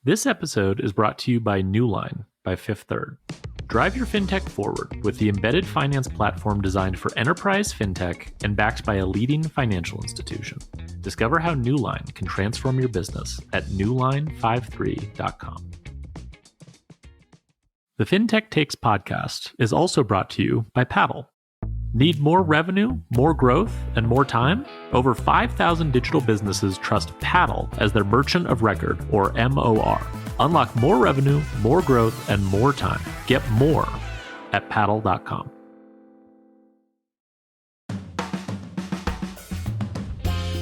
This episode is brought to you by Newline by Fifth Third. Drive your fintech forward with the embedded finance platform designed for enterprise fintech and backed by a leading financial institution. Discover how Newline can transform your business at newline53.com. The Fintech Takes podcast is also brought to you by Paddle. Need more revenue, more growth, and more time? Over 5,000 digital businesses trust Paddle as their merchant of record, or MOR. Unlock more revenue, more growth, and more time. Get more at paddle.com.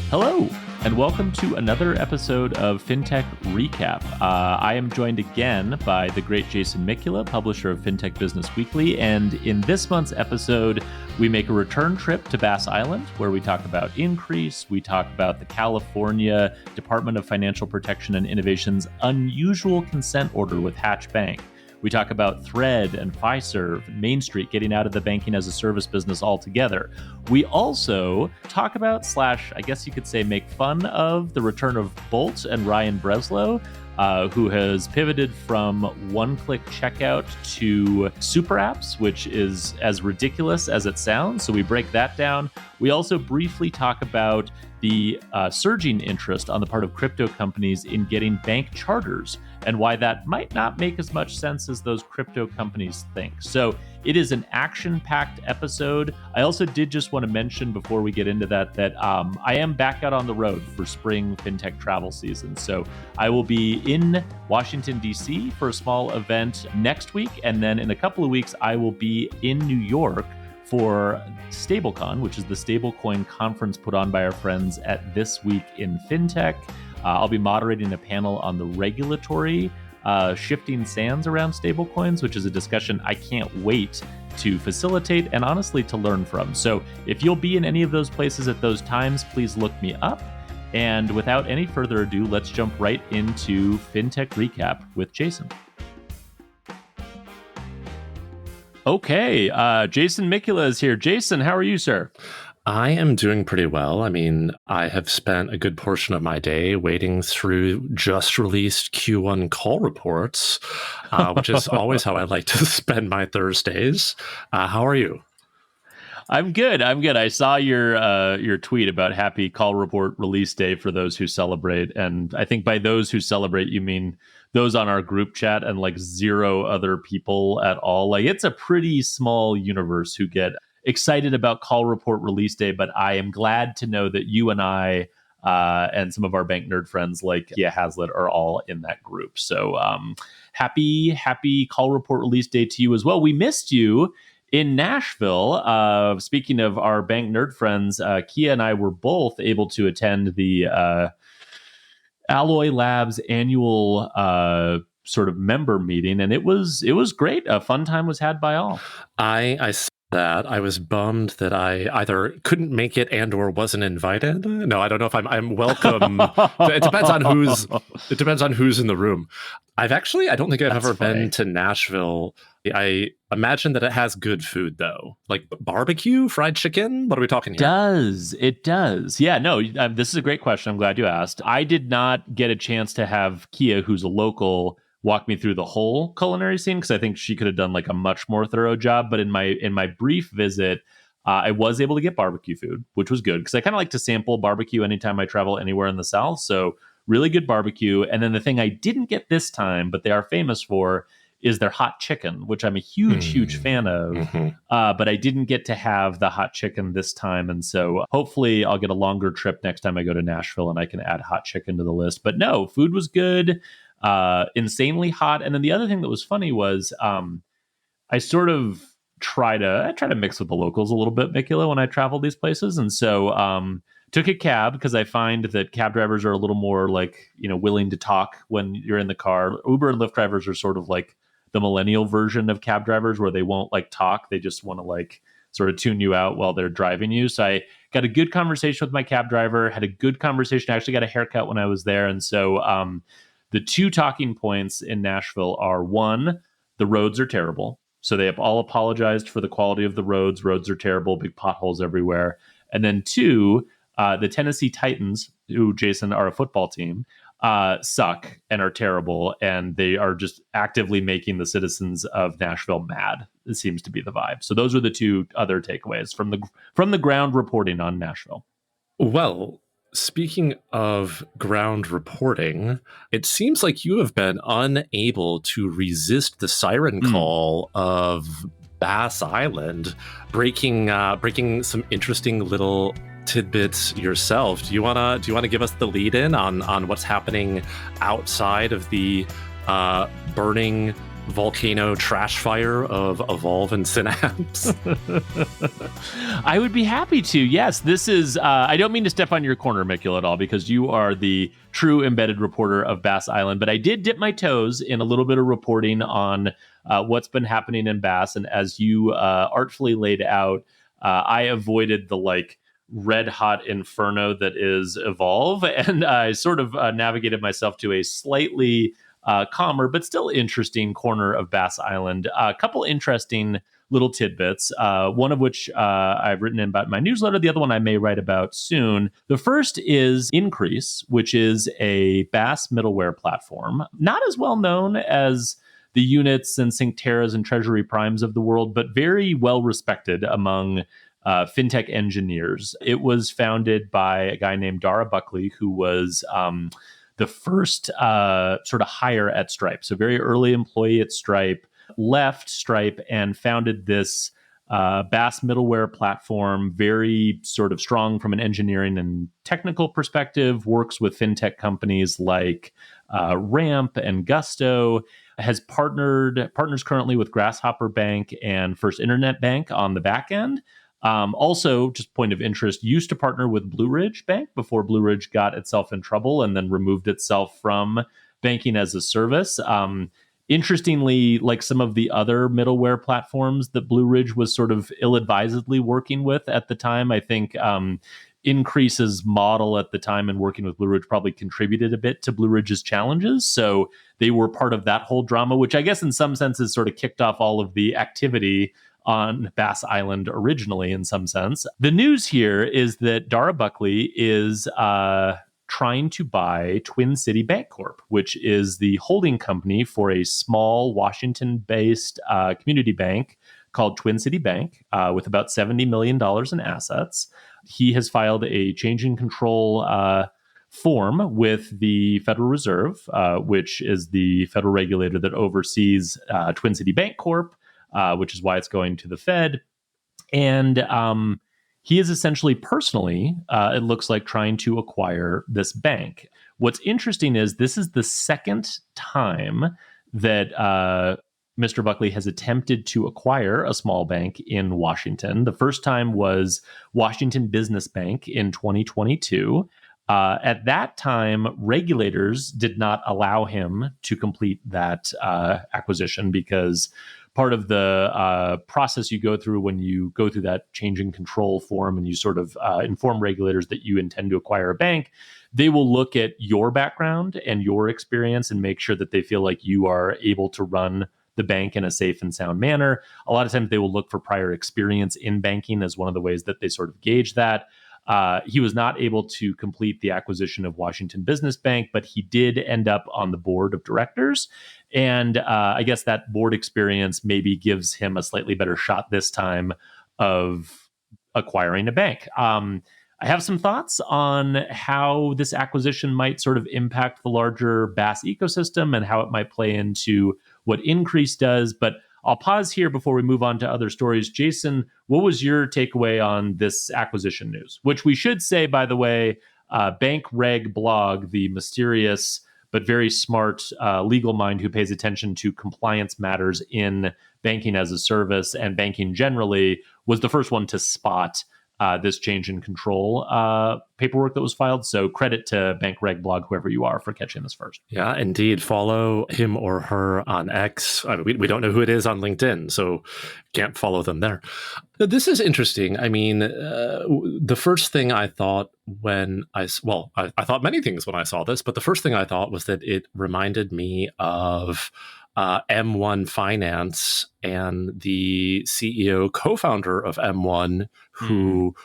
Hello, and welcome to another episode of Fintech Recap. I am joined again by the great Jason Mikula, publisher of Fintech Business Weekly, and in this month's episode, we make a return trip to BaaS Island, where we talk about Increase, we talk about the California Department of Financial Protection and Innovation's unusual consent order with Hatch Bank. We talk about Thread and Fiserv, Main Street getting out of the banking as a service business altogether. We also talk about, I guess you could say, make fun of the return of Bolt and Ryan Breslow, who has pivoted from one-click checkout to super apps, which is as ridiculous as it sounds. So we break that down. We also briefly talk about the surging interest on the part of crypto companies in getting bank charters and why that might not make as much sense as those crypto companies think. So it is an action-packed episode. I also did just want to mention before we get into that I am back out on the road for spring fintech travel season. So I will be in Washington, D.C. for a small event next week. And then in a couple of weeks, I will be in New York for StableCon, which is the stablecoin conference put on by our friends at This Week in Fintech. I'll be moderating a panel on the regulatory shifting sands around stablecoins, which is a discussion I can't wait to facilitate and honestly to learn from. So if you'll be in any of those places at those times, please look me up. And without any further ado, let's jump right into Fintech Recap with Jason. Okay, Jason Mikula is here. Jason, how are you, sir? I am doing pretty well. I mean, I have spent a good portion of my day wading through just released Q1 call reports, which is always how I like to spend my Thursdays. How are you? I'm good. I saw your tweet about happy call report release day for those who celebrate. And I think by those who celebrate, you mean those on our group chat and like zero other people at all. Like it's a pretty small universe who get excited about call report release day, but I am glad to know that you and I and some of our bank nerd friends like Hazlitt are all in that group. So happy call report release day to you as well. We missed you in Nashville. Speaking of our bank nerd friends, Kia and I were both able to attend the Alloy Labs annual sort of member meeting, and it was great. A fun time was had by all. I saw that. I was bummed that I either couldn't make it and or wasn't invited. No, I don't know if I'm welcome. It depends on who's in the room. I don't think I've ever been to Nashville. I imagine that it has good food though, like barbecue, fried chicken. What are we talking here? It does. Yeah, no, this is a great question. I'm glad you asked. I did not get a chance to have Kia, who's a local, walk me through the whole culinary scene because I think she could have done like a much more thorough job. But in my brief visit, I was able to get barbecue food, which was good because I kind of like to sample barbecue anytime I travel anywhere in the South. So really good barbecue. And then the thing I didn't get this time, but they are famous for, is their hot chicken, which I'm a huge fan of. Mm-hmm. But I didn't get to have the hot chicken this time. And so hopefully I'll get a longer trip next time I go to Nashville and I can add hot chicken to the list. But no, food was good. Insanely hot. And then the other thing that was funny was I sort of try to mix with the locals a little bit, Mikula, when I travel these places. And so took a cab because I find that cab drivers are a little more like, willing to talk when you're in the car. Uber and Lyft drivers are sort of like the millennial version of cab drivers where they won't like talk. They just want to like sort of tune you out while they're driving you. So I got a good conversation with my cab driver, had a good conversation. I actually got a haircut when I was there. And so the two talking points in Nashville are, one, the roads are terrible. So they have all apologized for the quality of the roads. Roads are terrible, big potholes everywhere. And then two, the Tennessee Titans, who, Jason, are a football team, suck and are terrible, and they are just actively making the citizens of Nashville mad. It seems to be the vibe. So those are the two other takeaways from the ground reporting on Nashville. Well, speaking of ground reporting, it seems like you have been unable to resist the siren call of BaaS Island, breaking some interesting little tidbits yourself. Do you wanna give us the lead in on what's happening outside of the burning volcano trash fire of Evolve and Synapse? I would be happy to. Yes, this is. I don't mean to step on your corner, Mikula, at all, because you are the true embedded reporter of BaaS Island. But I did dip my toes in a little bit of reporting on what's been happening in BaaS, and as you artfully laid out, I avoided the red hot inferno that is Evolve, and I sort of navigated myself to a slightly calmer but still interesting corner of BaaS Island. A couple interesting little tidbits, one of which I've written in about my newsletter, the other one I may write about soon. The first is Increase, which is a BaaS middleware platform, not as well known as the Units and Syncteras and Treasury Primes of the world, but very well respected among fintech engineers. It was founded by a guy named Dara Buckley, who was the first sort of hire at Stripe. So very early employee at Stripe, left Stripe and founded this BaaS middleware platform, very sort of strong from an engineering and technical perspective, works with fintech companies like Ramp and Gusto, has partners currently with Grasshopper Bank and First Internet Bank on the back end. Also, just point of interest, used to partner with Blue Ridge Bank before Blue Ridge got itself in trouble and then removed itself from banking as a service. Interestingly, like some of the other middleware platforms that Blue Ridge was sort of ill-advisedly working with at the time, I think Increase's model at the time and working with Blue Ridge probably contributed a bit to Blue Ridge's challenges. So they were part of that whole drama, which I guess in some senses sort of kicked off all of the activity on BaaS Island originally in some sense. The news here is that Dara Buckley is trying to buy Twin City Bank Corp, which is the holding company for a small Washington-based community bank called Twin City Bank with about $70 million in assets. He has filed a change in control form with the Federal Reserve, which is the federal regulator that oversees Twin City Bank Corp, which is why it's going to the Fed. And he is essentially personally, it looks like, trying to acquire this bank. What's interesting is this is the second time that Mr. Buckley has attempted to acquire a small bank in Washington. The first time was Washington Business Bank in 2022. At that time, regulators did not allow him to complete that acquisition because part of the process you go through when you go through that change in control form and you sort of inform regulators that you intend to acquire a bank, they will look at your background and your experience and make sure that they feel like you are able to run the bank in a safe and sound manner. A lot of times they will look for prior experience in banking as one of the ways that they sort of gauge that. He was not able to complete the acquisition of Washington Business Bank, but he did end up on the board of directors. And I guess that board experience maybe gives him a slightly better shot this time of acquiring a bank. I have some thoughts on how this acquisition might sort of impact the larger BaaS ecosystem and how it might play into what Increase does. But I'll pause here before we move on to other stories. Jason, what was your takeaway on this acquisition news? Which we should say, by the way, Bank Reg Blog, the mysterious but very smart legal mind who pays attention to compliance matters in banking as a service and banking generally, was the first one to spot this change in control paperwork that was filed. So credit to Bank Reg Blog, whoever you are, for catching this first. Yeah, indeed. Follow him or her on X. I mean, we don't know who it is on LinkedIn, so can't follow them there. This is interesting. I mean, the first thing I thought when I thought many things when I saw this, but the first thing I thought was that it reminded me of M1 Finance and the CEO co-founder of M1 who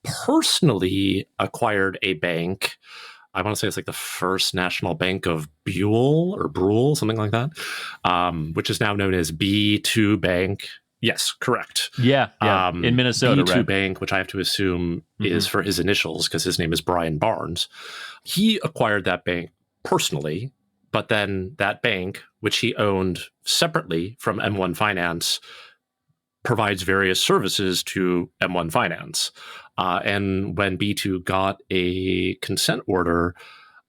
personally acquired a bank I want to say it's like the First National Bank of Brule, something like that, which is now known as B2 Bank. Yes, correct. Yeah. In Minnesota, B2 right? Bank, which I have to assume is for his initials because his name is Brian Barnes. He acquired that bank personally, but then that bank, which he owned separately from M1 Finance, provides various services to M1 Finance. And when B2 got a consent order,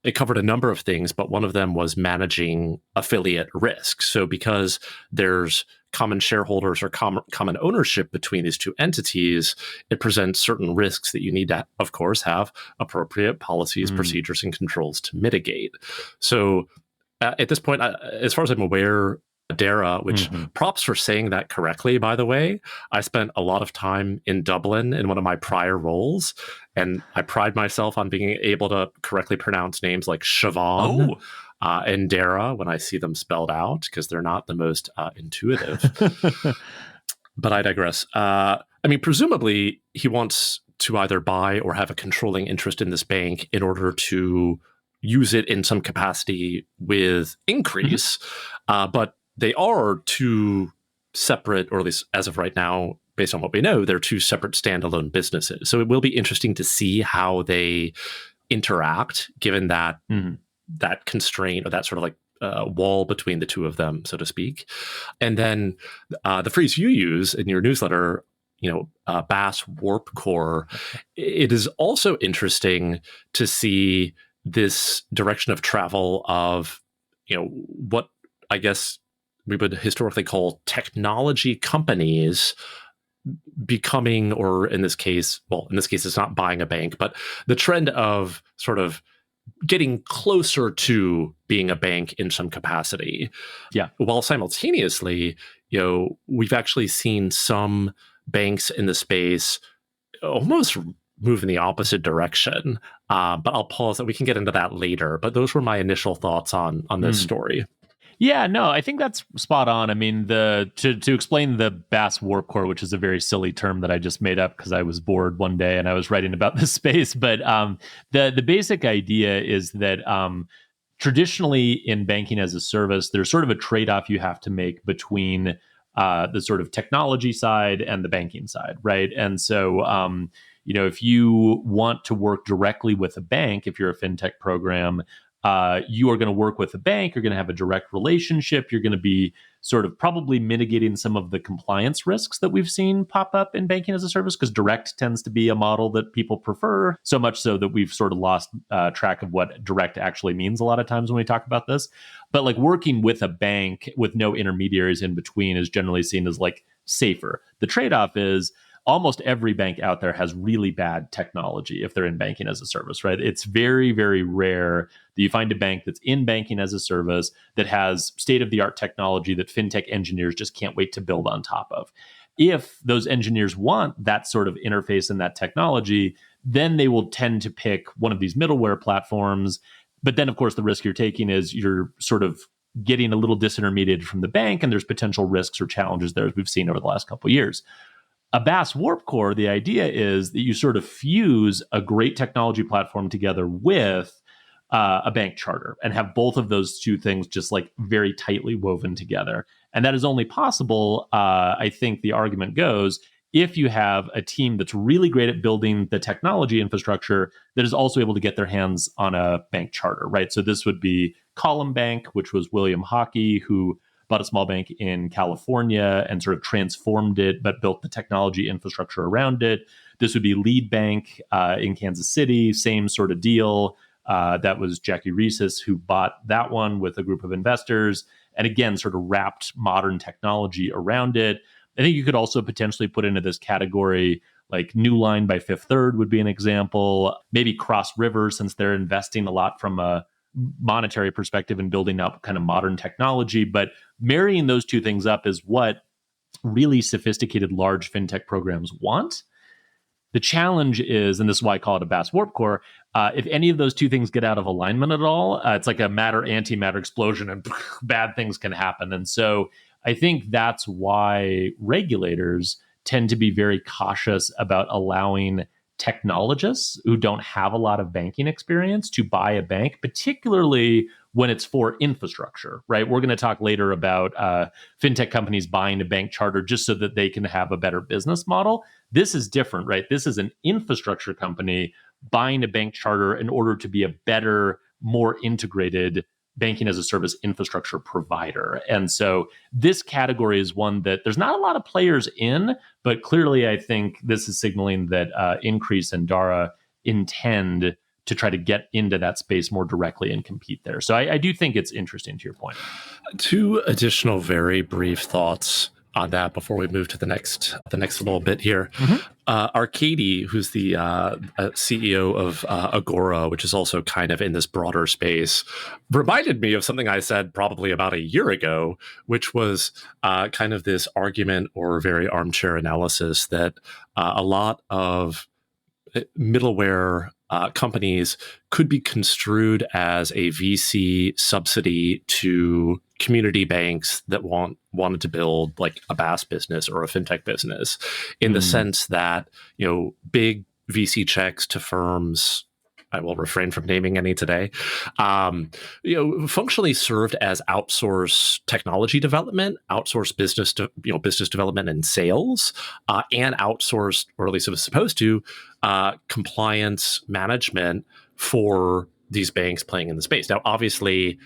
it covered a number of things, but one of them was managing affiliate risk. So because there's common shareholders or common ownership between these two entities, it presents certain risks that you need to, of course, have appropriate policies, procedures, and controls to mitigate. So at this point, as far as I'm aware, Déjà, which props for saying that correctly, by the way. I spent a lot of time in Dublin in one of my prior roles, and I pride myself on being able to correctly pronounce names like Siobhan and Déjà when I see them spelled out, because they're not the most intuitive. But I digress. I mean, presumably, he wants to either buy or have a controlling interest in this bank in order to use it in some capacity with increase. But they are two separate, or at least as of right now, based on what we know, they're two separate standalone businesses. So it will be interesting to see how they interact, given that that constraint or that sort of like wall between the two of them, so to speak. And then the phrase you use in your newsletter, BaaS Warp Core, it is also interesting to see this direction of travel of, what I guess we would historically call technology companies becoming, or in this case, it's not buying a bank, but the trend of sort of getting closer to being a bank in some capacity. Yeah. While simultaneously, we've actually seen some banks in the space almost move in the opposite direction. But I'll pause that. We can get into that later. But those were my initial thoughts on this story. Yeah, no, I think that's spot on. I mean, to explain the BaaS Warp Core, which is a very silly term that I just made up because I was bored one day and I was writing about this space. But the basic idea is that traditionally in banking as a service, there's sort of a trade-off you have to make between the sort of technology side and the banking side, right? And so, if you want to work directly with a bank, if you're a fintech program, you are going to work with a bank, you're going to have a direct relationship, you're going to be sort of probably mitigating some of the compliance risks that we've seen pop up in banking as a service, because direct tends to be a model that people prefer, so much so that we've sort of lost track of what direct actually means a lot of times when we talk about this. But like working with a bank with no intermediaries in between is generally seen as like safer. The trade-off is almost every bank out there has really bad technology if they're in banking as a service, right? It's very, very rare that you find a bank that's in banking as a service that has state-of-the-art technology that fintech engineers just can't wait to build on top of. If those engineers want that sort of interface and that technology, then they will tend to pick one of these middleware platforms. But then, of course, the risk you're taking is you're sort of getting a little disintermediated from the bank, and there's potential risks or challenges there, as we've seen over the last couple of years. A BaaS Warp Core, the idea is that you sort of fuse a great technology platform together with a bank charter and have both of those two things just like very tightly woven together. And that is only possible, I think the argument goes, if you have a team that's really great at building the technology infrastructure that is also able to get their hands on a bank charter, right? So this would be Column Bank, which was William Hockey, who bought a small bank in California and sort of transformed it, but built the technology infrastructure around it. This would be Lead Bank in Kansas City, same sort of deal. That was Jackie Reeses who bought that one with a group of investors, and again, sort of wrapped modern technology around it. I think you could also potentially put into this category like New Line by Fifth Third would be an example. Maybe Cross River, since they're investing a lot from a monetary perspective and building up kind of modern technology. But marrying those two things up is what really sophisticated large fintech programs want. The challenge is, and this is why I call it a BaaS Warp Core, if any of those two things get out of alignment at all, it's like a matter-antimatter explosion and bad things can happen. And so I think that's why regulators tend to be very cautious about allowing technologists who don't have a lot of banking experience to buy a bank, particularly when it's for infrastructure, right? We're going to talk later about fintech companies buying a bank charter just so that they can have a better business model. This is different, right? This is an infrastructure company buying a bank charter in order to be a better, more integrated banking as a service infrastructure provider. And so this category is one that there's not a lot of players in, but clearly I think this is signaling that Increase and Dara intend to try to get into that space more directly and compete there. So I do think it's interesting, to your point. Two additional very brief thoughts on that before we move to the next little bit here. Arcady, who's the CEO of Agora, which is also kind of in this broader space, reminded me of something I said probably about a year ago, which was kind of this argument or very armchair analysis that a lot of middleware companies could be construed as a VC subsidy to community banks that wanted to build like a BaaS business or a fintech business, in the sense that, big VC checks to firms, I will refrain from naming any today, functionally served as outsourced technology development, outsourced business development and sales, and outsourced, or at least it was supposed to, compliance management for these banks playing in the space. Now, obviously,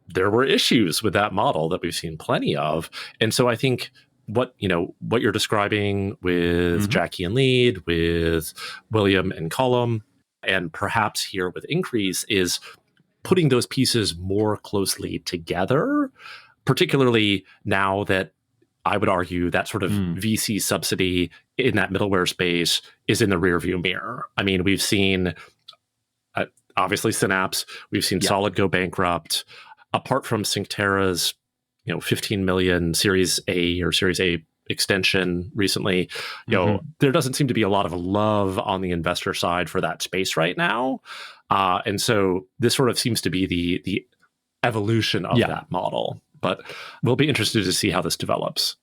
there were issues with that model that we've seen plenty of, and so I think what you're describing with Jackie and Lead, with William and Column, and perhaps here with Increase, is putting those pieces more closely together, particularly now that I would argue that sort of VC subsidy in that middleware space is in the rearview mirror. I mean, we've seen obviously Synapse, we've seen Solid go bankrupt. Apart from Synctera's 15 million Series A or Series A extension recently, there doesn't seem to be a lot of love on the investor side for that space right now. And so this sort of seems to be the evolution of that model. But we'll be interested to see how this develops.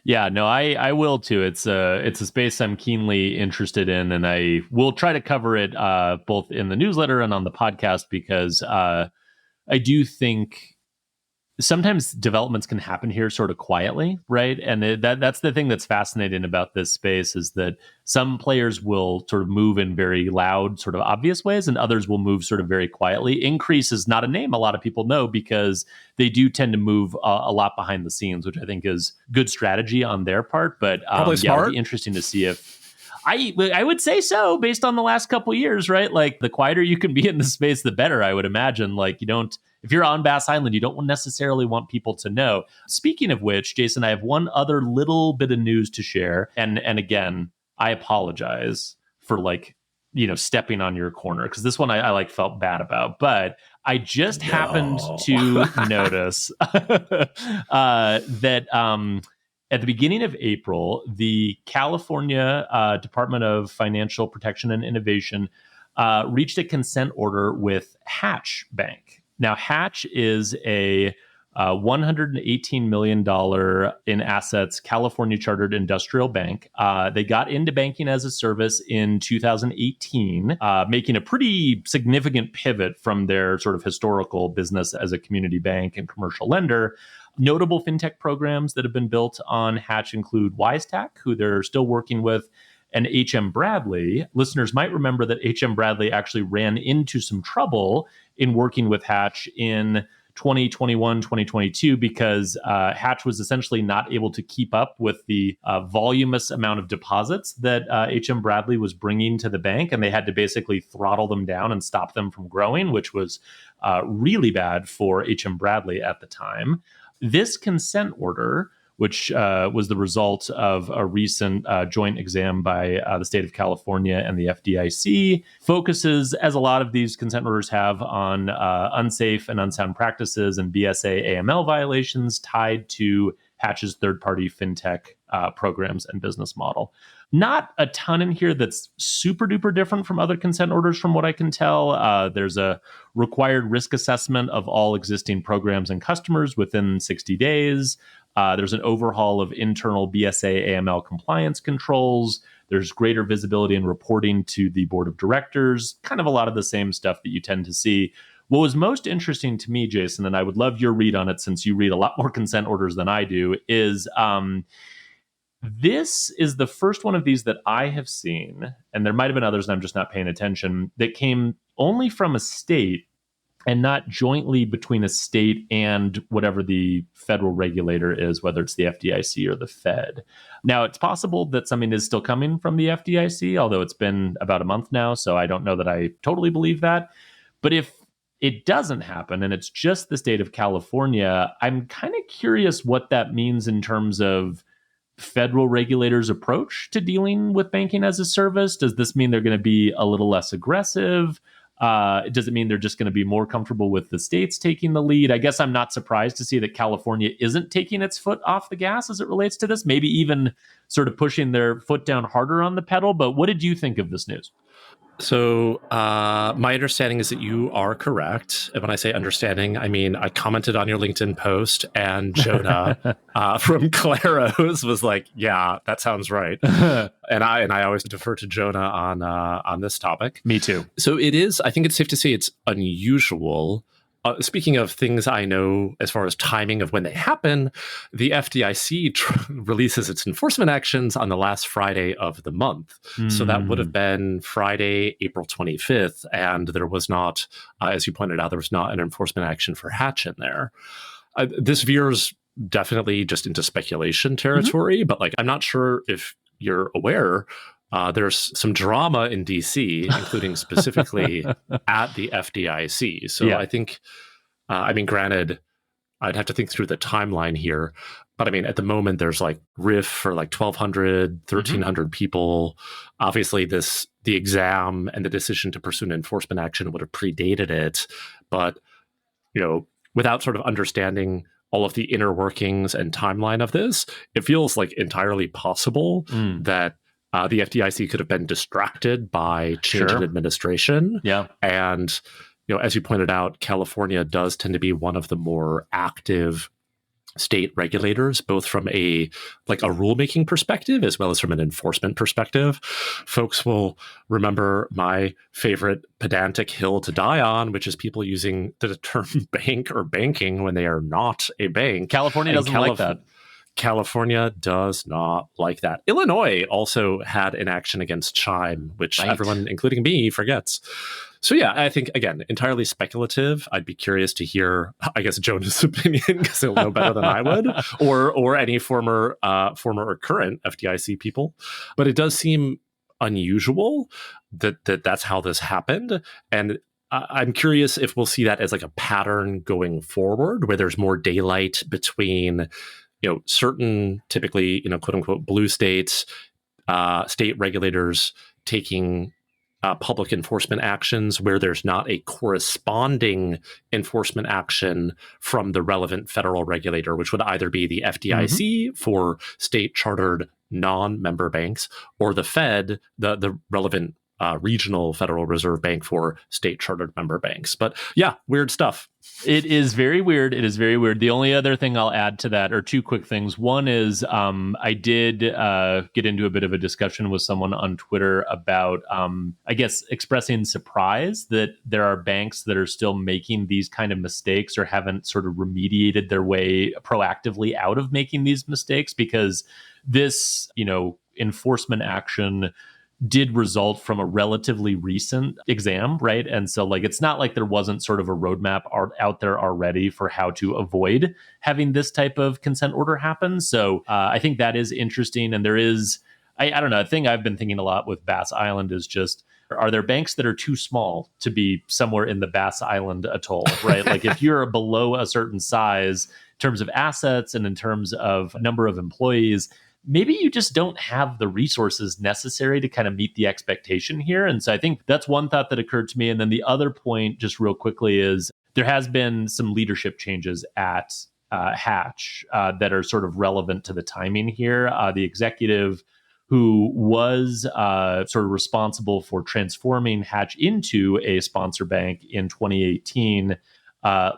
Yeah, no, I will too. It's a space I'm keenly interested in, and I will try to cover it both in the newsletter and on the podcast, because I do think sometimes developments can happen here sort of quietly, right? And that's the thing that's fascinating about this space, is that some players will sort of move in very loud, sort of obvious ways, and others will move sort of very quietly. Increase is not a name a lot of people know, because they do tend to move a lot behind the scenes, which I think is good strategy on their part. But probably smart. It'll be interesting to see if I would say so, based on the last couple of years, right? Like, the quieter you can be in the space, the better, I would imagine. Like, if you're on BaaS Island, you don't necessarily want people to know. Speaking of which, Jason, I have one other little bit of news to share. And again, I apologize for stepping on your corner, because this one I felt bad about. But I just happened to notice that at the beginning of April, the California Department of Financial Protection and Innovation reached a consent order with Hatch Bank. Now, Hatch is a $118 million in assets California chartered industrial bank. They got into banking as a service in 2018, making a pretty significant pivot from their sort of historical business as a community bank and commercial lender. Notable fintech programs that have been built on Hatch include WiseTech, who they're still working with, and HM Bradley. Listeners might remember that HM Bradley actually ran into some trouble in working with Hatch in 2021, 2022, because Hatch was essentially not able to keep up with the voluminous amount of deposits that HM Bradley was bringing to the bank, and they had to basically throttle them down and stop them from growing, which was really bad for HM Bradley at the time. This consent order, which was the result of a recent joint exam by the state of California and the FDIC, focuses, as a lot of these consent orders have, on unsafe and unsound practices and BSA AML violations tied to Hatch's third-party fintech programs and business model. Not a ton in here that's super duper different from other consent orders from what I can tell. There's a required risk assessment of all existing programs and customers within 60 days. There's an overhaul of internal BSA AML compliance controls. There's greater visibility and reporting to the board of directors, kind of a lot of the same stuff that you tend to see. What was most interesting to me, Jason, and I would love your read on it since you read a lot more consent orders than I do, is this is the first one of these that I have seen, and there might have been others and I'm just not paying attention, that came only from a state and not jointly between a state and whatever the federal regulator is, whether it's the FDIC or the Fed. Now, it's possible that something is still coming from the FDIC, although it's been about a month now, so I don't know that I totally believe that. But if it doesn't happen and it's just the state of California, I'm kind of curious what that means in terms of federal regulators' approach to dealing with banking as a service. Does this mean they're going to be a little less aggressive? Does it mean they're just going to be more comfortable with the states taking the lead? I guess I'm not surprised to see that California isn't taking its foot off the gas as it relates to this, maybe even sort of pushing their foot down harder on the pedal. But what did you think of this news? So my understanding is that you are correct. And when I say understanding, I mean, I commented on your LinkedIn post and Jonah from Claros was like, yeah, that sounds right. and I always defer to Jonah on this topic. Me too. So it is, I think it's safe to say it's unusual. Speaking of things I know as far as timing of when they happen, the FDIC releases its enforcement actions on the last Friday of the month. So that would have been Friday, April 25th. And there was not, as you pointed out, there was not an enforcement action for Hatch in there. This veers definitely just into speculation territory, but like I'm not sure if you're aware, there's some drama in DC, including specifically at the FDIC. So yeah. I think, I mean, granted, I'd have to think through the timeline here, but I mean, at the moment, there's like RIF for like 1,200, 1,300 people. Obviously, the exam and the decision to pursue an enforcement action would have predated it. But, you know, without sort of understanding all of the inner workings and timeline of this, it feels like entirely possible that the FDIC could have been distracted by change in administration. Yeah. And, you know, as you pointed out, California does tend to be one of the more active state regulators, both from a rulemaking perspective as well as from an enforcement perspective. Folks will remember my favorite pedantic hill to die on, which is people using the term bank or banking when they are not a bank. California doesn't like that. California does not like that. Illinois also had an action against Chime, which everyone, including me, forgets. So yeah, I think, again, entirely speculative. I'd be curious to hear, I guess, Jonah's opinion, because he'll know better than I would, or any former or current FDIC people. But it does seem unusual that that's how this happened. And I'm curious if we'll see that as like a pattern going forward, where there's more daylight between, you know, certain typically, you know, quote unquote, blue states, state regulators taking public enforcement actions where there's not a corresponding enforcement action from the relevant federal regulator, which would either be the FDIC for state chartered non-member banks, or the Fed, the relevant regional Federal Reserve Bank for state chartered member banks. But yeah, weird stuff. It is very weird. It is very weird. The only other thing I'll add to that are two quick things. One is I did get into a bit of a discussion with someone on Twitter about, I guess, expressing surprise that there are banks that are still making these kind of mistakes or haven't sort of remediated their way proactively out of making these mistakes, because this, you know, enforcement action did result from a relatively recent exam, right? And so like, it's not like there wasn't sort of a roadmap out there already for how to avoid having this type of consent order happen. So I think that is interesting. And there is, I don't know, a thing I've been thinking a lot with BaaS Island is just, are there banks that are too small to be somewhere in the BaaS Island atoll, right? Like if you're below a certain size in terms of assets and in terms of number of employees, maybe you just don't have the resources necessary to kind of meet the expectation here. And so I think that's one thought that occurred to me. And then the other point, just real quickly, is there has been some leadership changes at Hatch that are sort of relevant to the timing here. The executive who was sort of responsible for transforming Hatch into a sponsor bank in 2018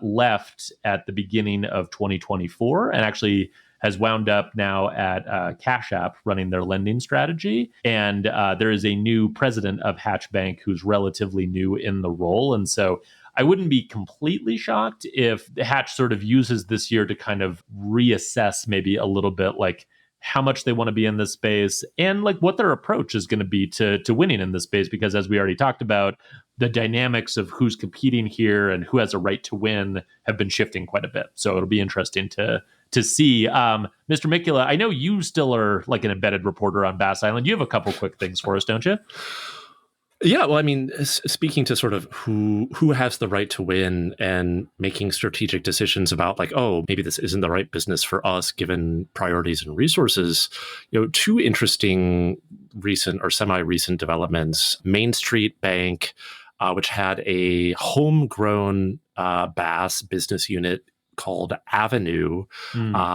left at the beginning of 2024 and actually has wound up now at Cash App running their lending strategy. And there is a new president of Hatch Bank who's relatively new in the role. And so I wouldn't be completely shocked if Hatch sort of uses this year to kind of reassess maybe a little bit like how much they want to be in this space and like what their approach is going to be to winning in this space. Because as we already talked about, the dynamics of who's competing here and who has a right to win have been shifting quite a bit. So it'll be interesting to see. Mr. Mikula, I know you still are like an embedded reporter on BaaS Island. You have a couple quick things for us, don't you? Yeah, well, I mean, speaking to sort of who has the right to win and making strategic decisions about like, oh, maybe this isn't the right business for us given priorities and resources, two interesting recent or semi-recent developments. Main Street Bank, which had a homegrown BaaS business unit called Avenue,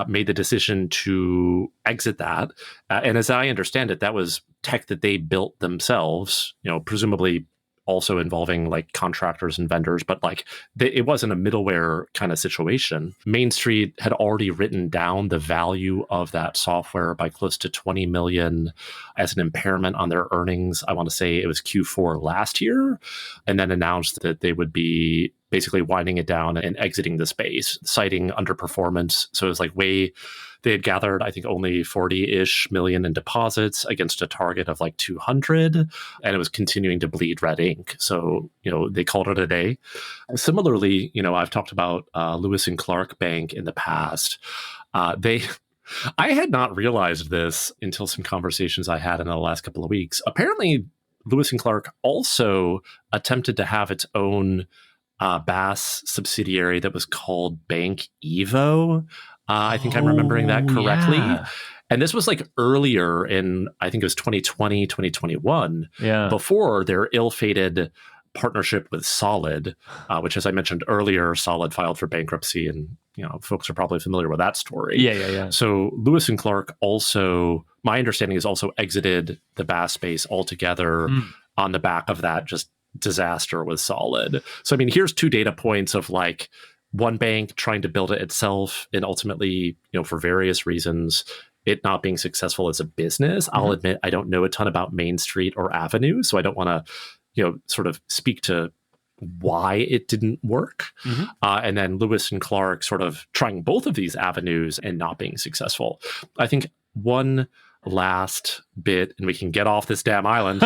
made the decision to exit that. And as I understand it, that was tech that they built themselves, presumably also involving like contractors and vendors, but like it wasn't a middleware kind of situation. Main Street had already written down the value of that software by close to 20 million as an impairment on their earnings. I want to say it was Q4 last year, and then announced that they would be basically winding it down and exiting the space, citing underperformance. So it was like they had gathered, I think, only 40-ish million in deposits against a target of like 200, and it was continuing to bleed red ink. So, they called it a day. Similarly, I've talked about Lewis and Clark Bank in the past. I had not realized this until some conversations I had in the last couple of weeks. Apparently, Lewis and Clark also attempted to have its own BaaS subsidiary that was called Bank Evo. I think I'm remembering that correctly. Yeah. And this was like earlier in, I think it was 2020, 2021, before their ill-fated partnership with Solid, which, as I mentioned earlier, Solid filed for bankruptcy, and folks are probably familiar with that story. Yeah. So Lewis and Clark also, my understanding is, also exited the BaaS space altogether on the back of that just disaster with Solid. So I mean, here's two data points of like one bank trying to build it itself and ultimately, for various reasons, it not being successful as a business. I'll admit I don't know a ton about Main Street or Avenue, so I don't want to, sort of speak to why it didn't work. And then Lewis and Clark sort of trying both of these avenues and not being successful. I think one last bit, and we can get off this damn island.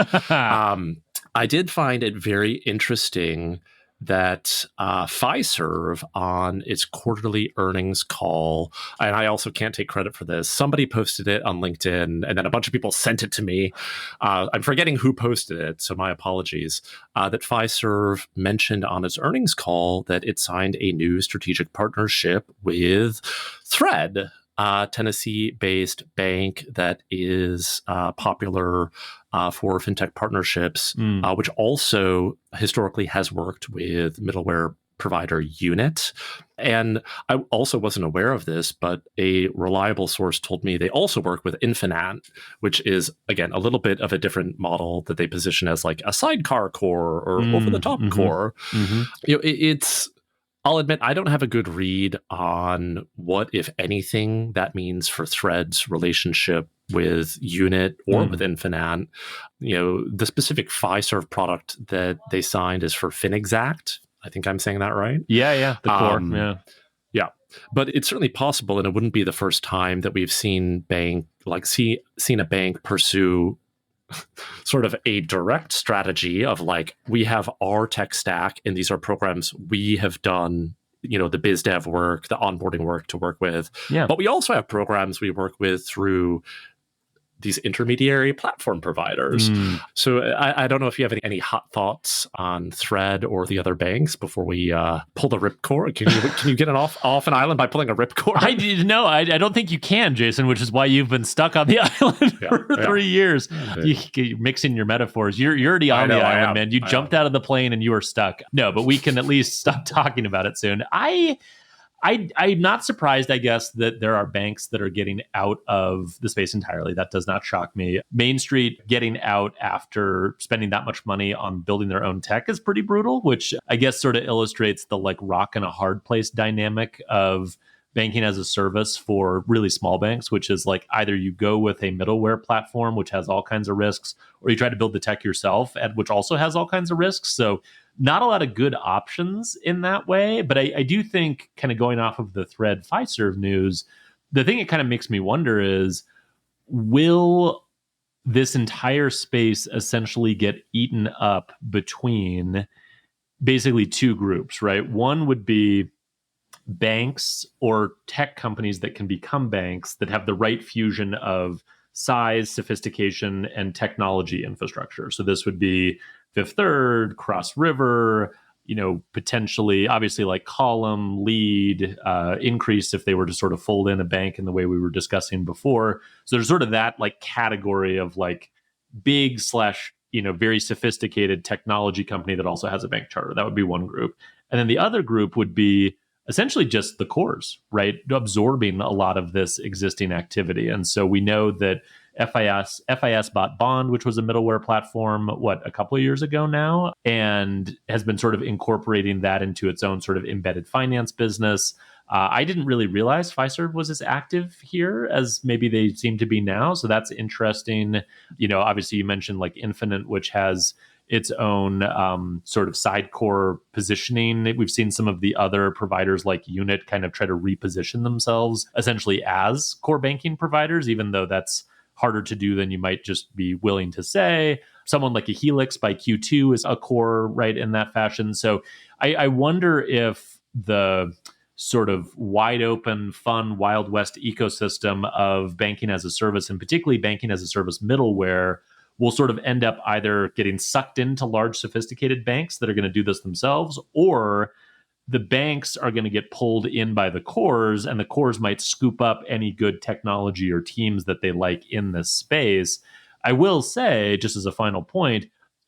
I did find it very interesting that Fiserv, on its quarterly earnings call, and I also can't take credit for this, somebody posted it on LinkedIn, and then a bunch of people sent it to me. I'm forgetting who posted it, so my apologies, that Fiserv mentioned on its earnings call that it signed a new strategic partnership with Thread, Tennessee-based bank that is popular for fintech partnerships, which also historically has worked with middleware provider Unit. And I also wasn't aware of this, but a reliable source told me they also work with Infinant, which is, again, a little bit of a different model that they position as like a sidecar core or over-the-top core. It's... I'll admit I don't have a good read on what, if anything, that means for Thread's relationship with Unit or with Infinant. The specific Fiserv product that they signed is for Finxact. I think I'm saying that right. Yeah, the core. Yeah, but it's certainly possible, and it wouldn't be the first time that we've seen seen a bank pursue sort of a direct strategy of like, we have our tech stack and these are programs we have done, the biz dev work, the onboarding work to work with. Yeah. But we also have programs we work with through these intermediary platform providers. So I don't know if you have any hot thoughts on Thread or the other banks before we pull the ripcord. Can you get it off an island by pulling a ripcord? I don't think you can, Jason, which is why you've been stuck on the island for 3 years. You're mixing your metaphors. You're already on the island, man. You jumped out of the plane and you were stuck. No, but we can at least stop talking about it soon. I'm not surprised, I guess, that there are banks that are getting out of the space entirely. That does not shock me. Main Street getting out after spending that much money on building their own tech is pretty brutal, which I guess sort of illustrates the like rock and a hard place dynamic of banking as a service for really small banks, which is like either you go with a middleware platform, which has all kinds of risks, or you try to build the tech yourself, which also has all kinds of risks. So not a lot of good options in that way. But I do think, kind of going off of the thread Fiserv news, the thing it kind of makes me wonder is, will this entire space essentially get eaten up between basically two groups, right? One would be banks or tech companies that can become banks that have the right fusion of size, sophistication, and technology infrastructure. So this would be Fifth Third, Cross River, potentially, obviously, like Column, Lead, Increase, if they were to sort of fold in a bank in the way we were discussing before. So there's sort of that like category of like big / very sophisticated technology company that also has a bank charter. That would be one group. And then the other group would be essentially just the cores, right? Absorbing a lot of this existing activity. And so we know that FIS bought Bond, which was a middleware platform, a couple of years ago now, and has been sort of incorporating that into its own sort of embedded finance business. I didn't really realize Fiserv was as active here as maybe they seem to be now. So that's interesting. Obviously you mentioned like Infinite, which has its own sort of side core positioning. We've seen some of the other providers like Unit kind of try to reposition themselves essentially as core banking providers, even though that's harder to do than you might just be willing to say. Someone like a Helix by Q2 is a core, right, in that fashion. So I wonder if the sort of wide open, fun, Wild West ecosystem of banking as a service, and particularly banking as a service middleware, will sort of end up either getting sucked into large, sophisticated banks that are going to do this themselves, or the banks are going to get pulled in by the cores, and the cores might scoop up any good technology or teams that they like in this space. I will say, just as a final point,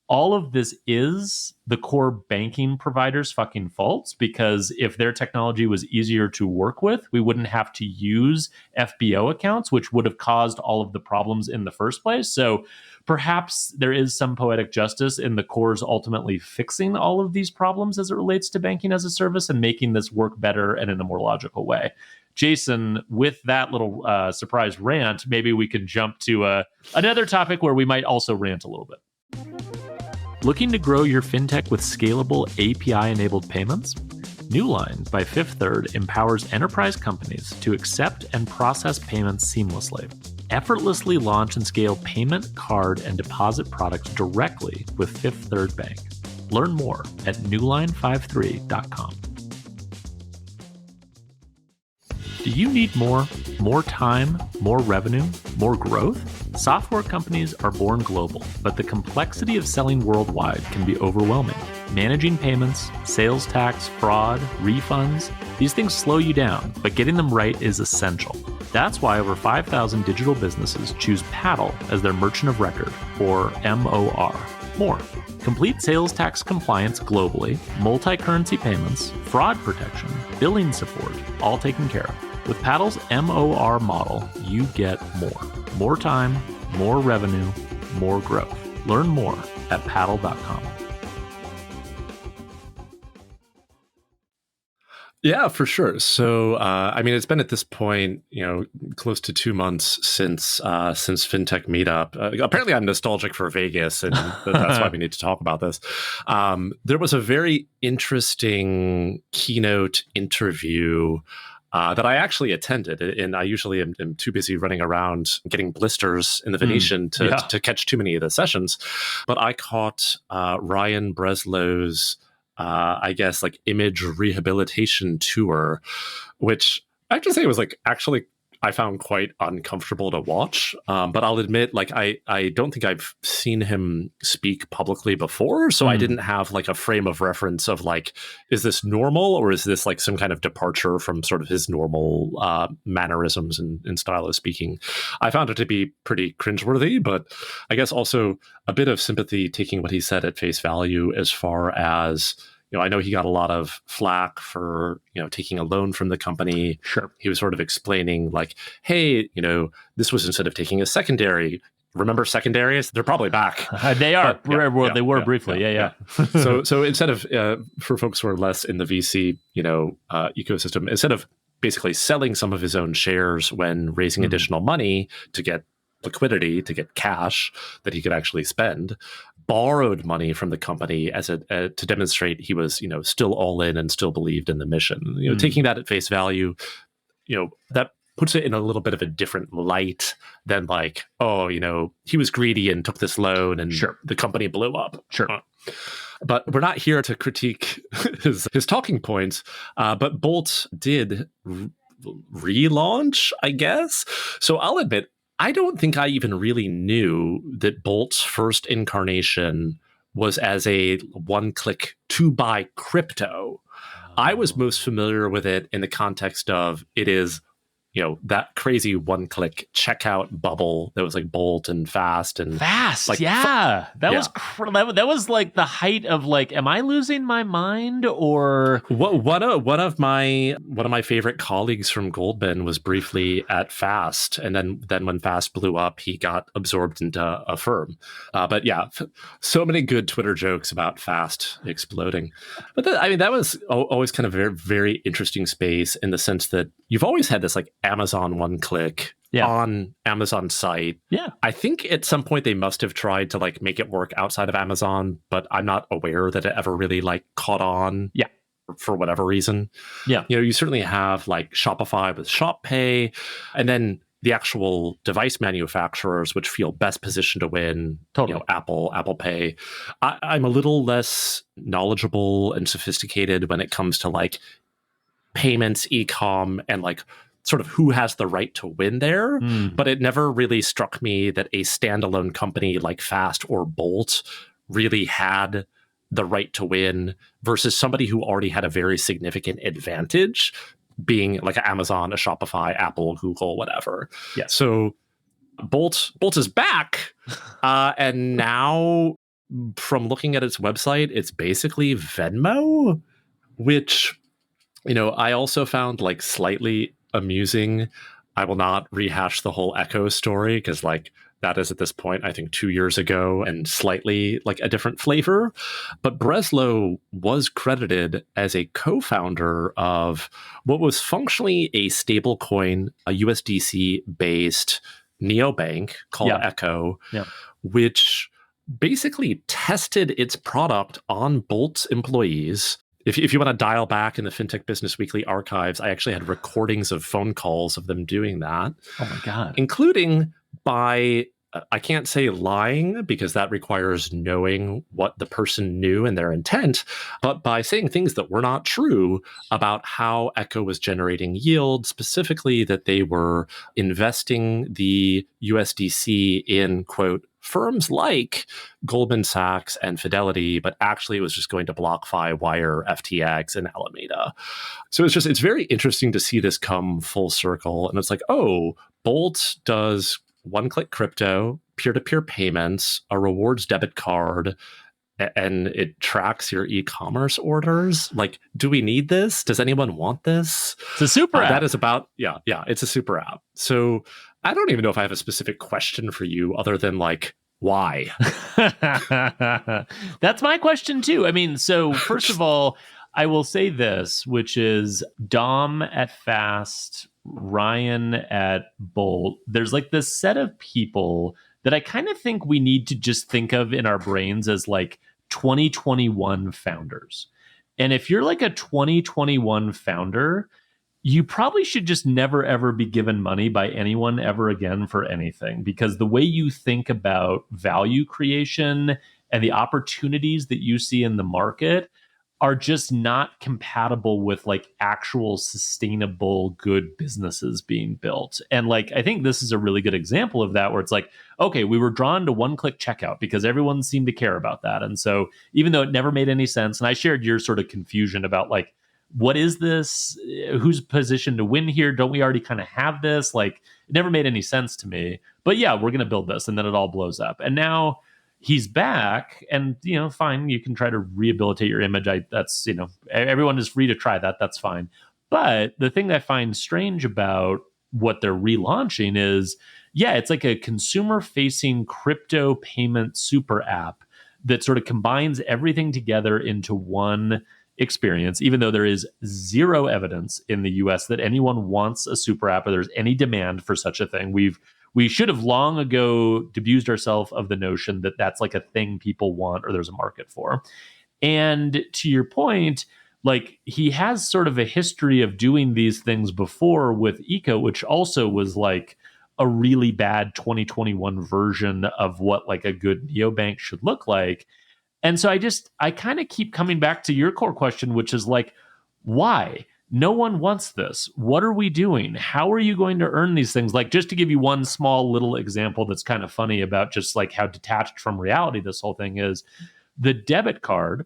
all of this is the core banking providers' fucking faults, because if their technology was easier to work with, we wouldn't have to use FBO accounts, which would have caused all of the problems in the first place. So perhaps there is some poetic justice in the cores ultimately fixing all of these problems as it relates to banking as a service and making this work better and in a more logical way. Jason, with that little surprise rant, maybe we can jump to another topic where we might also rant a little bit. Looking to grow your fintech with scalable API-enabled payments? Newline by Fifth Third empowers enterprise companies to accept and process payments seamlessly. Effortlessly launch and scale payment, card, and deposit products directly with Fifth Third Bank. Learn more at newline53.com. Do you need more? More time? More revenue? More growth? Software companies are born global, but the complexity of selling worldwide can be overwhelming. Managing payments, sales tax, fraud, refunds, these things slow you down, but getting them right is essential. That's why over 5,000 digital businesses choose Paddle as their merchant of record, or MOR. More. Complete sales tax compliance globally, multi-currency payments, fraud protection, billing support, all taken care of. With Paddle's MOR model, you get more. More time, more revenue, more growth. Learn more at paddle.com. Yeah, for sure. So, it's been at this point, close to 2 months since FinTech Meetup. Apparently, I'm nostalgic for Vegas, and that's why we need to talk about this. There was a very interesting keynote interview that I actually attended, and I usually am too busy running around getting blisters in the Venetian to catch too many of the sessions. But I caught Ryan Breslow's image rehabilitation tour, which I have to say was actually I found quite uncomfortable to watch. But I'll admit, I don't think I've seen him speak publicly before, so I didn't have a frame of reference of is this normal, or is this some kind of departure from sort of his normal mannerisms and style of speaking. I found it to be pretty cringeworthy, but I guess also a bit of sympathy taking what he said at face value as far as I know he got a lot of flack for, taking a loan from the company. Sure. He was sort of explaining like, hey, this was instead of taking a secondary. Remember secondaries? They're probably back. They are. They were briefly. Yeah. So instead of, for folks who are less in the VC, ecosystem, instead of basically selling some of his own shares when raising additional money to get liquidity, to get cash that he could actually spend, borrowed money from the company as to demonstrate he was, still all in and still believed in the mission. Taking that at face value, that puts it in a little bit of a different light than like, oh, he was greedy and took this loan and the company blew up. Sure. But we're not here to critique his talking points. But Bolt did relaunch, I guess. So I'll admit, I don't think I even really knew that Bolt's first incarnation was as a one-click to buy crypto. I was most familiar with it in the context of it is, that crazy one-click checkout bubble that was like Bolt and Fast and Fast. That was like the height of like, am I losing my mind or one of my favorite colleagues from Goldman was briefly at Fast, and then when Fast blew up, he got absorbed into a firm. But yeah, so many good Twitter jokes about Fast exploding. But that was always kind of a very, very interesting space in the sense that you've always had this like Amazon one-click on Amazon site. Yeah. I think at some point they must have tried to like make it work outside of Amazon, but I'm not aware that it ever really like caught on. Yeah. For whatever reason. Yeah. You certainly have like Shopify with Shop Pay, and then the actual device manufacturers, which feel best positioned to win. Totally. Apple Pay. I'm a little less knowledgeable and sophisticated when it comes to like payments, e-com, and like sort of who has the right to win there. But it never really struck me that a standalone company like Fast or Bolt really had the right to win versus somebody who already had a very significant advantage, being like an Amazon, a Shopify, Apple, Google, whatever. Yeah. So Bolt is back. And now from looking at its website, it's basically Venmo, which I also found like slightly amusing. I will not rehash the whole Echo story because like that is at this point, I think 2 years ago and slightly like a different flavor. But Breslow was credited as a co-founder of what was functionally a stablecoin, a USDC based neobank called Echo, which basically tested its product on Bolt's employees. If you want to dial back in the Fintech Business Weekly archives, I actually had recordings of phone calls of them doing that. Oh my God. Including by, I can't say lying because that requires knowing what the person knew and their intent, but by saying things that were not true about how Echo was generating yield, specifically that they were investing the USDC in, quote, firms like Goldman Sachs and Fidelity, but actually it was just going to BlockFi, Wire, FTX, and Alameda. So it's very interesting to see this come full circle. And it's like, oh, Bolt does one-click crypto, peer-to-peer payments, a rewards debit card, and it tracks your e-commerce orders. Like, do we need this? Does anyone want this? It's a super app. That is about, it's a super app. So I don't even know if I have a specific question for you other than like, why? That's my question too. I mean, so first of all, I will say this, which is Dom at Fast, Ryan at Bolt. There's like this set of people that I kind of think we need to just think of in our brains as like 2021 founders. And if you're like a 2021 founder, you probably should just never, ever be given money by anyone ever again for anything, because the way you think about value creation and the opportunities that you see in the market are just not compatible with like actual sustainable good businesses being built. And like, I think this is a really good example of that, where it's like, okay, we were drawn to one-click checkout because everyone seemed to care about that. And so even though it never made any sense, and I shared your sort of confusion about like, what is this? Who's positioned to win here? Don't we already kind of have this? Like, it never made any sense to me. But yeah, we're going to build this. And then it all blows up. And now he's back, and fine, you can try to rehabilitate your image. That's everyone is free to try that. That's fine. But the thing that I find strange about what they're relaunching is, it's like a consumer-facing crypto payment super app that sort of combines everything together into one experience, even though there is zero evidence in the US that anyone wants a super app or there's any demand for such a thing. We should have long ago disabused ourselves of the notion that that's like a thing people want or there's a market for. And to your point, like, he has sort of a history of doing these things before with Eco, which also was like a really bad 2021 version of what like a good neobank should look like. And so I kind of keep coming back to your core question, which is like, why? No one wants this. What are we doing? How are you going to earn these things? Like, just to give you one small little example that's kind of funny about just like how detached from reality this whole thing is, the debit card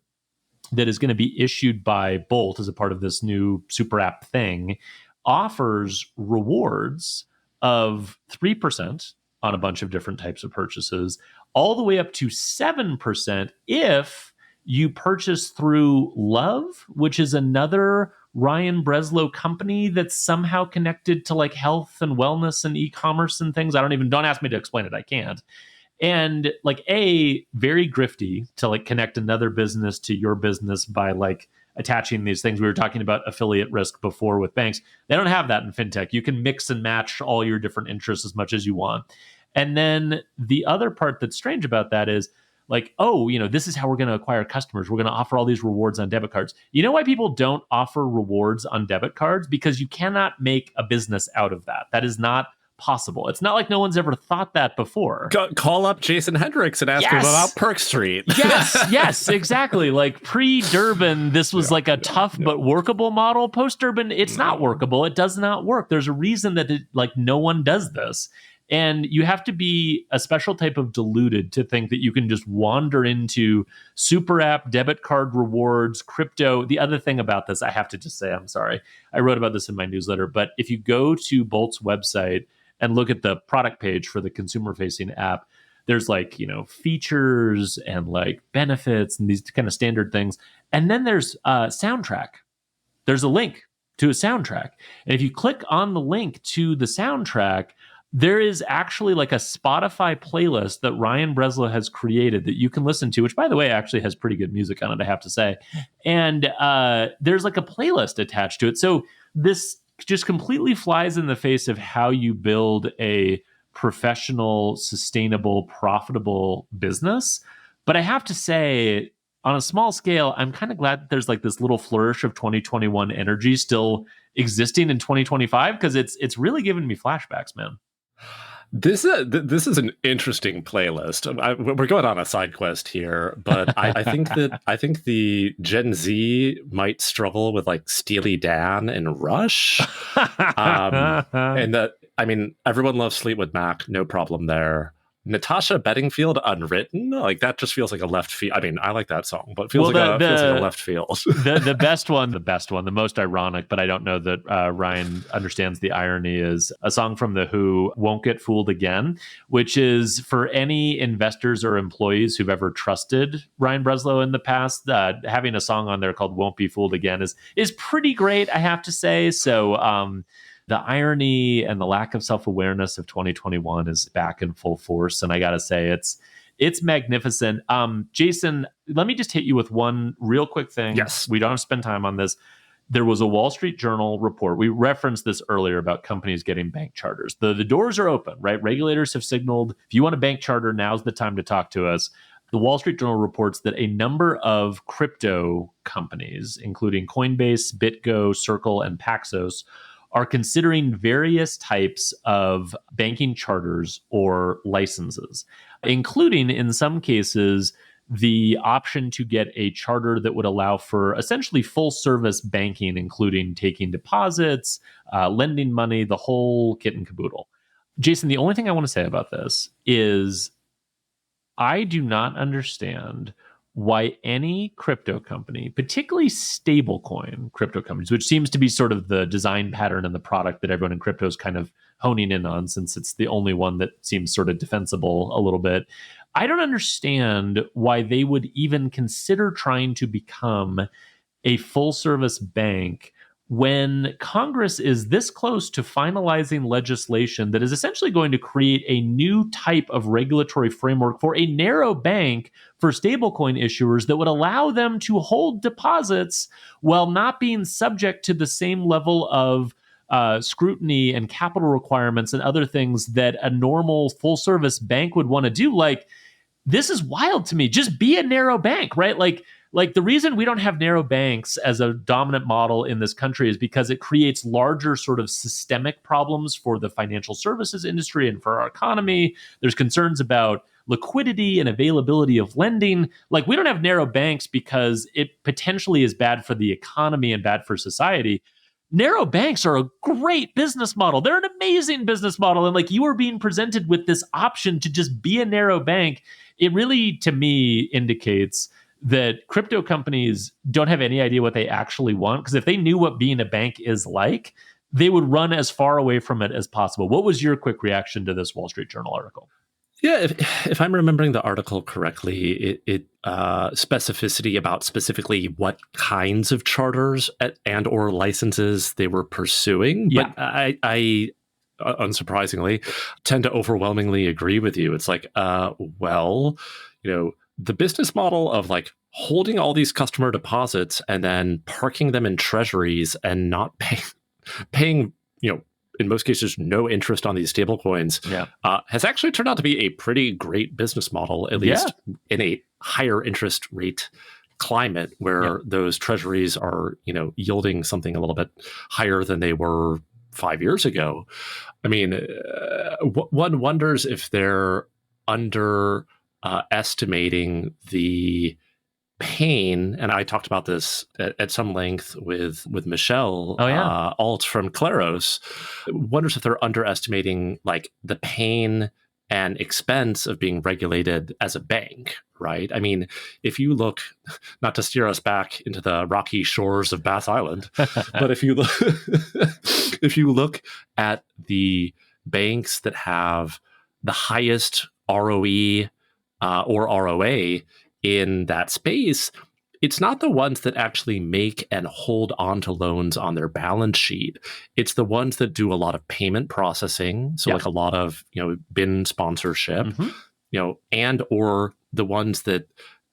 that is going to be issued by Bolt as a part of this new super app thing offers rewards of 3% on a bunch of different types of purchases, all the way up to 7% if you purchase through Love, which is another Ryan Breslow company that's somehow connected to like health and wellness and e-commerce and things. Don't ask me to explain it. I can't. And like, very grifty to like connect another business to your business by like attaching these things. We were talking about affiliate risk before with banks. They don't have that in fintech. You can mix and match all your different interests as much as you want. And then the other part that's strange about that is like, this is how we're going to acquire customers. We're going to offer all these rewards on debit cards. You know why people don't offer rewards on debit cards? Because you cannot make a business out of that. That is not possible. It's not like no one's ever thought that before. Call up Jason Hendricks and ask him about Perk Street. Yes, exactly. Like pre-Durbin, this was like a tough but workable model. Post-Durbin, it's not workable. It does not work. There's a reason that no one does this. And you have to be a special type of deluded to think that you can just wander into super app, debit card rewards, crypto. The other thing about this, I have to just say, I'm sorry. I wrote about this in my newsletter, but if you go to Bolt's website and look at the product page for the consumer-facing app, there's like, features and like benefits and these kind of standard things. And then there's a soundtrack. There's a link to a soundtrack. And if you click on the link to the soundtrack, there is actually like a Spotify playlist that Ryan Breslow has created that you can listen to, which, by the way, actually has pretty good music on it, I have to say. And there's like a playlist attached to it. So this just completely flies in the face of how you build a professional, sustainable, profitable business. But I have to say, on a small scale, I'm kind of glad that there's like this little flourish of 2021 energy still existing in 2025, because it's really giving me flashbacks, man. This is an interesting playlist. We're going on a side quest here, but I think the Gen Z might struggle with like Steely Dan and Rush, and that, I mean, everyone loves Fleetwood Mac, no problem there. Natasha Bedingfield, Unwritten, like that just feels like a left field. I mean, I like that song, but it feels, feels like a left field. the best one, the most ironic, but I don't know that Ryan understands the irony, is a song from The Who, Won't Get Fooled Again, which is for any investors or employees who've ever trusted Ryan Breslow in the past. Having a song on there called Won't Be Fooled Again is pretty great, I have to say. So, the irony and the lack of self-awareness of 2021 is back in full force. And I got to say, it's magnificent. Jason, let me just hit you with one real quick thing. Yes. We don't have to spend time on this. There was a Wall Street Journal report. We referenced this earlier about companies getting bank charters. The doors are open, right? Regulators have signaled, if you want a bank charter, now's the time to talk to us. The Wall Street Journal reports that a number of crypto companies, including Coinbase, BitGo, Circle, and Paxos, are considering various types of banking charters or licenses, including, in some cases, the option to get a charter that would allow for essentially full service banking, including taking deposits, lending money, the whole kit and caboodle. Jason, the only thing I want to say about this is I do not understand why any crypto company, particularly stablecoin crypto companies, which seems to be sort of the design pattern and the product that everyone in crypto is kind of honing in on, since it's the only one that seems sort of defensible a little bit. I don't understand why they would even consider trying to become a full service bank when Congress is this close to finalizing legislation that is essentially going to create a new type of regulatory framework for a narrow bank for stablecoin issuers that would allow them to hold deposits while not being subject to the same level of scrutiny and capital requirements and other things that a normal full service bank would want to do. Like, this is wild to me. Just be a narrow bank, right? Like the reason we don't have narrow banks as a dominant model in this country is because it creates larger sort of systemic problems for the financial services industry and for our economy. There's concerns about liquidity and availability of lending. Like, we don't have narrow banks because it potentially is bad for the economy and bad for society. Narrow banks are a great business model. They're an amazing business model. And like, you are being presented with this option to just be a narrow bank. It really, to me, indicates that crypto companies don't have any idea what they actually want. Because if they knew what being a bank is like, they would run as far away from it as possible. What was your quick reaction to this Wall Street Journal article? Yeah, if I'm remembering the article correctly, it specificity about specifically what kinds of charters and or licenses they were pursuing. Yeah. But I unsurprisingly, tend to overwhelmingly agree with you. It's like, well, the business model of like holding all these customer deposits and then parking them in treasuries and not paying, in most cases, no interest on these stablecoins, has actually turned out to be a pretty great business model, at least in a higher interest rate climate where those treasuries are, yielding something a little bit higher than they were 5 years ago. I mean, one wonders if they're estimating the pain, and I talked about this at some length with Michelle Alt from Claros, wonders if they're underestimating like the pain and expense of being regulated as a bank, right? I mean, if you look, not to steer us back into the rocky shores of BaaS Island, but if you look at the banks that have the highest ROE or ROA in that space, it's not the ones that actually make and hold on to loans on their balance sheet. It's the ones that do a lot of payment processing. So like a lot of, BIN sponsorship, and or the ones that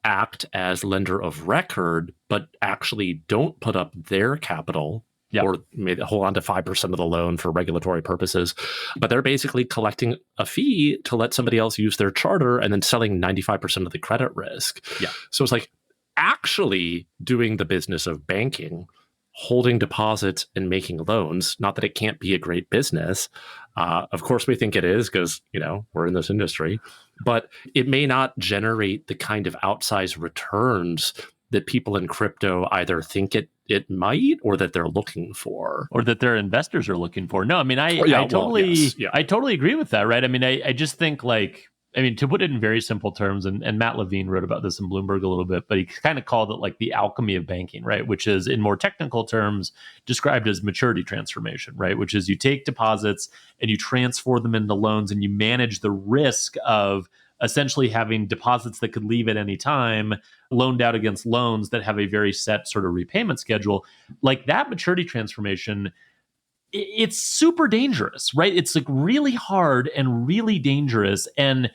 act as lender of record, but actually don't put up their capital or maybe hold on to 5% of the loan for regulatory purposes. But they're basically collecting a fee to let somebody else use their charter and then selling 95% of the credit risk. Yeah. So it's like actually doing the business of banking, holding deposits and making loans. Not that it can't be a great business. Of course, we think it is because, we're in this industry. But it may not generate the kind of outsized returns that people in crypto either think it might, or that they're looking for, or that their investors are looking for. No, I mean, I totally agree with that, right? I mean, I just think to put it in very simple terms, and Matt Levine wrote about this in Bloomberg a little bit, but he kind of called it like the alchemy of banking, right? Which is, in more technical terms, described as maturity transformation, right? Which is you take deposits and you transfer them into loans and you manage the risk of essentially having deposits that could leave at any time, loaned out against loans that have a very set sort of repayment schedule. Like that maturity transformation, it's super dangerous, right? It's like really hard and really dangerous. And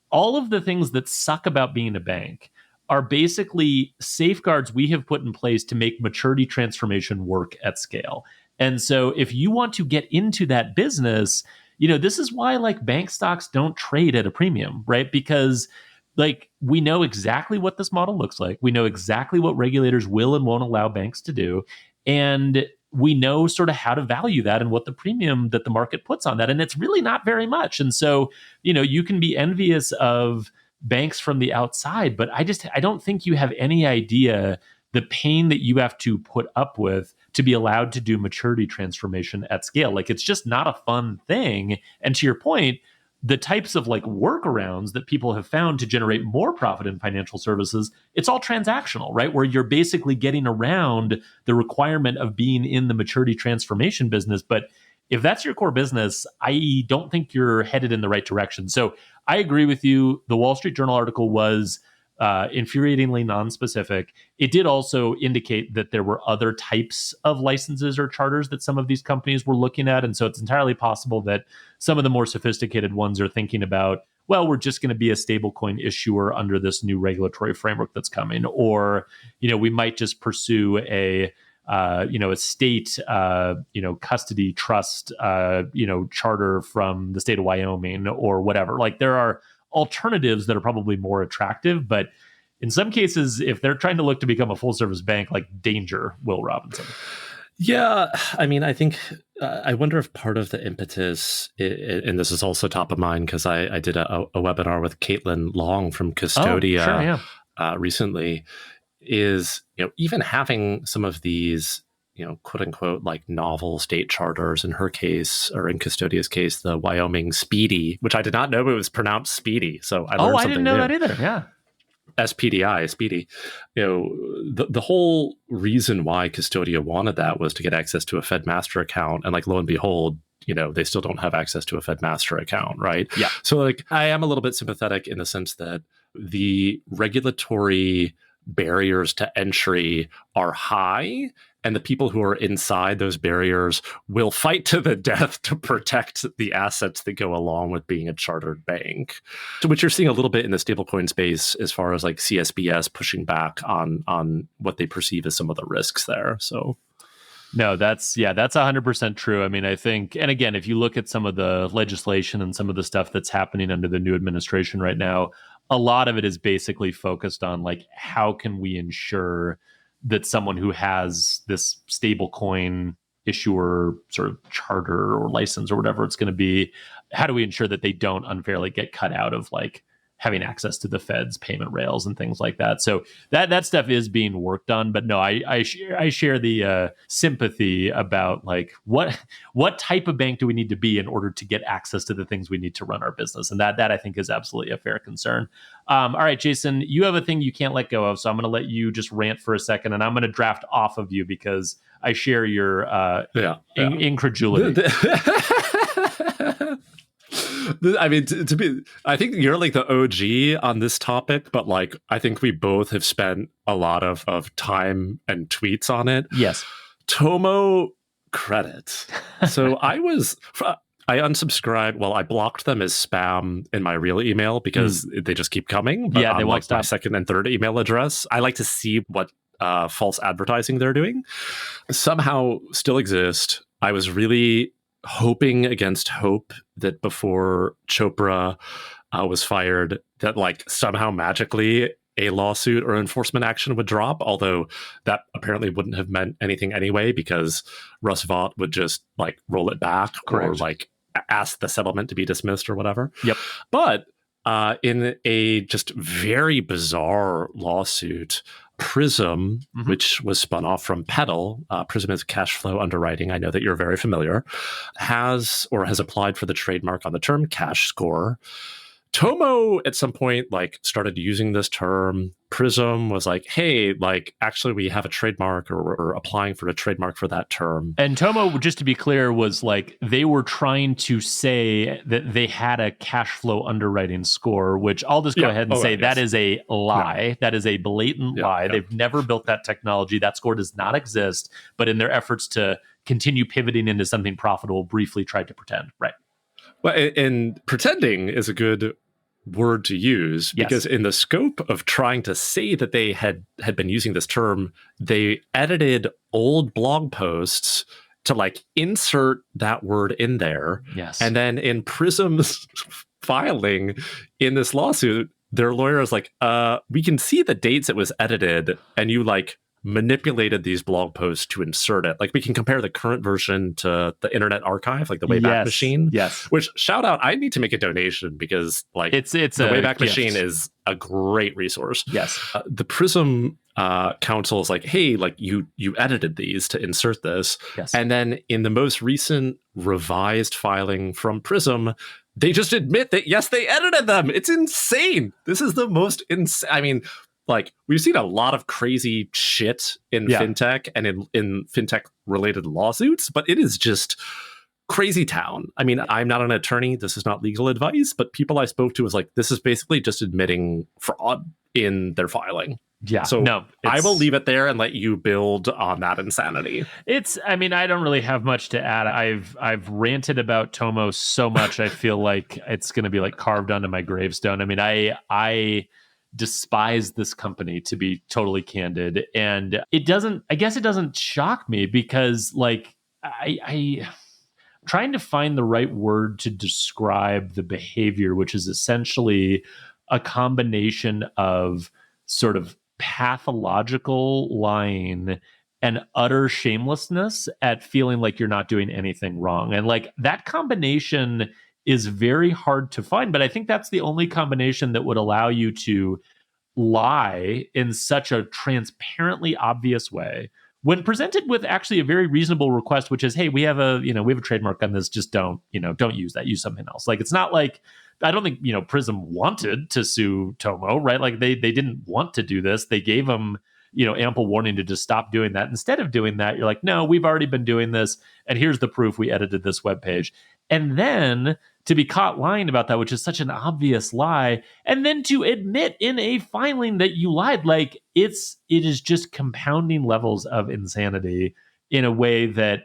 all of the things that suck about being a bank are basically safeguards we have put in place to make maturity transformation work at scale. And so if you want to get into that business, this is why like bank stocks don't trade at a premium, right? Because like we know exactly what this model looks like. We know exactly what regulators will and won't allow banks to do. And we know sort of how to value that and what the premium that the market puts on that. And it's really not very much. And so, you can be envious of banks from the outside, but I don't think you have any idea the pain that you have to put up with to be allowed to do maturity transformation at scale. Like, it's just not a fun thing. And to your point, the types of like workarounds that people have found to generate more profit in financial services, it's all transactional, right? Where you're basically getting around the requirement of being in the maturity transformation business. But if that's your core business, I don't think you're headed in the right direction. So I agree with you. The Wall Street Journal article was infuriatingly non-specific. It did also indicate that there were other types of licenses or charters that some of these companies were looking at. And so it's entirely possible that some of the more sophisticated ones are thinking about, well, we're just going to be a stablecoin issuer under this new regulatory framework that's coming. Or, we might just pursue a state, custody trust, charter from the state of Wyoming or whatever. Like there are alternatives that are probably more attractive, but in some cases, if they're trying to look to become a full service bank, like danger, Will Robinson. Yeah, I mean, I think I wonder if part of the impetus, and this is also top of mind because I did a webinar with Caitlin Long from Custodia recently, is even having some of these quote unquote like novel state charters, in her case, or in Custodia's case, the Wyoming Speedy, which I did not know it was pronounced Speedy. So I learned something I didn't know new. that either. Yeah. SPDI, Speedy. The whole reason why Custodia wanted that was to get access to a Fed master account. And like, lo and behold, they still don't have access to a Fed master account, right? Yeah. So like, I am a little bit sympathetic in the sense that the regulatory barriers to entry are high, and the people who are inside those barriers will fight to the death to protect the assets that go along with being a chartered bank. So which you're seeing a little bit in the stablecoin space as far as like CSBS pushing back on what they perceive as some of the risks there. So no, that's 100% true. I mean, I think, and again, if you look at some of the legislation and some of the stuff that's happening under the new administration right now, a lot of it is basically focused on like, how can we ensure that someone who has this stable coin issuer sort of charter or license or whatever it's going to be, how do we ensure that they don't unfairly get cut out of like having access to the Fed's payment rails and things like that? So that stuff is being worked on. But no, I share the sympathy about like what type of bank do we need to be in order to get access to the things we need to run our business, and that I think is absolutely a fair concern. All right, Jason, you have a thing you can't let go of, so I'm going to let you just rant for a second, and I'm going to draft off of you because I share your incredulity. I mean, to be, I think you're like the OG on this topic, but like, I think we both have spent a lot of time and tweets on it. Yes. Tomo credits. So I unsubscribed. Well, I blocked them as spam in my real email because they just keep coming. But they won't stop. My second and third email address, I like to see what false advertising they're doing. Somehow still exist. I was really hoping against hope that before Chopra was fired, that like somehow magically a lawsuit or enforcement action would drop, although that apparently wouldn't have meant anything anyway because Russ Vought would just like roll it back. Correct. Or like ask the settlement to be dismissed or whatever. Yep. But in a just very bizarre lawsuit, Prism, which was spun off from Petal, Prism is cash flow underwriting. I know that you're very familiar, has applied for the trademark on the term cash score. Tomo at some point like started using this term. Prism was like, hey, like actually we have a trademark, or we're applying for a trademark for that term. And Tomo, just to be clear, was like they were trying to say that they had a cash flow underwriting score, which I'll just go ahead and say that is a lie. No. That is a blatant lie. They've never built that technology. That score does not exist, but in their efforts to continue pivoting into something profitable, briefly tried to pretend. Right. Well, and pretending is a good word to use because in the scope of trying to say that they had been using this term, they edited old blog posts to like insert that word in there. Yes. And then in Prism's filing in this lawsuit, their lawyer is like, we can see the dates it was edited, and you like manipulated these blog posts to insert it. Like we can compare the current version to the Internet Archive, like the Wayback Machine. Yes. Which, shout out, I need to make a donation because like it's the Wayback Machine is a great resource. Yes. The Prism counsel is like, hey, like you edited these to insert this. Yes. And then in the most recent revised filing from Prism, they just admit that, yes, they edited them. It's insane. This is the most insane. I mean, like, we've seen a lot of crazy shit in fintech and in fintech related lawsuits, but it is just crazy town. I mean, I'm not an attorney. This is not legal advice, but people I spoke to was like, this is basically just admitting fraud in their filing. Yeah. So no, I will leave it there and let you build on that insanity. I mean, I don't really have much to add. I've ranted about Tomo so much. I feel like it's going to be like carved onto my gravestone. I mean, I despise this company, to be totally candid. And I guess it doesn't shock me because like I'm trying to find the right word to describe the behavior, which is essentially a combination of sort of pathological lying and utter shamelessness at feeling like you're not doing anything wrong. And like that combination is very hard to find, but I think that's the only combination that would allow you to lie in such a transparently obvious way when presented with actually a very reasonable request, which is, hey, we have a trademark on this, just don't use that, use something else. Like, it's not like, I don't think, Prism wanted to sue Tomo, right? Like they didn't want to do this. They gave them, ample warning to just stop doing that. Instead of doing that, you're like, no, we've already been doing this. And here's the proof, we edited this webpage. And then to be caught lying about that, which is such an obvious lie, and then to admit in a filing that you lied, like it is just compounding levels of insanity in a way that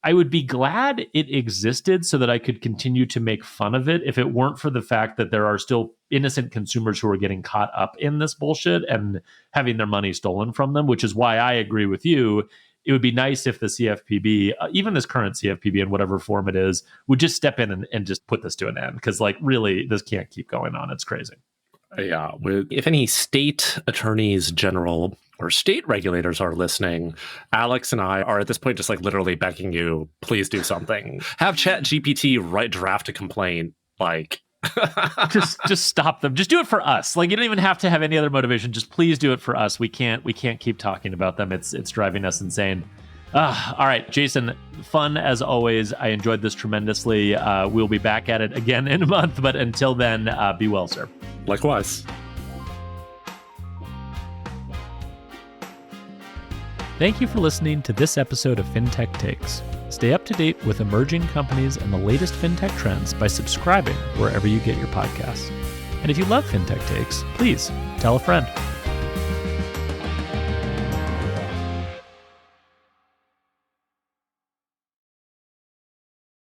I would be glad it existed so that I could continue to make fun of it if it weren't for the fact that there are still innocent consumers who are getting caught up in this bullshit and having their money stolen from them, which is why I agree with you. It would be nice if the CFPB, even this current CFPB in whatever form it is, would just step in and just put this to an end. Because like, really, this can't keep going on. It's crazy. Yeah. If any state attorneys general or state regulators are listening, Alex and I are at this point just like literally begging you, please do something. Have ChatGPT draft a complaint. Like, just stop them. Just do it for us. Like, you don't even have to have any other motivation. Just please do it for us. We can't keep talking about them. It's driving us insane. All right, Jason, fun as always. I enjoyed this tremendously. We'll be back at it again in a month, but until then, be well, sir. Likewise. Thank you for listening to this episode of Fintech Takes. Stay up to date with emerging companies and the latest fintech trends by subscribing wherever you get your podcasts. And if you love Fintech Takes, please tell a friend.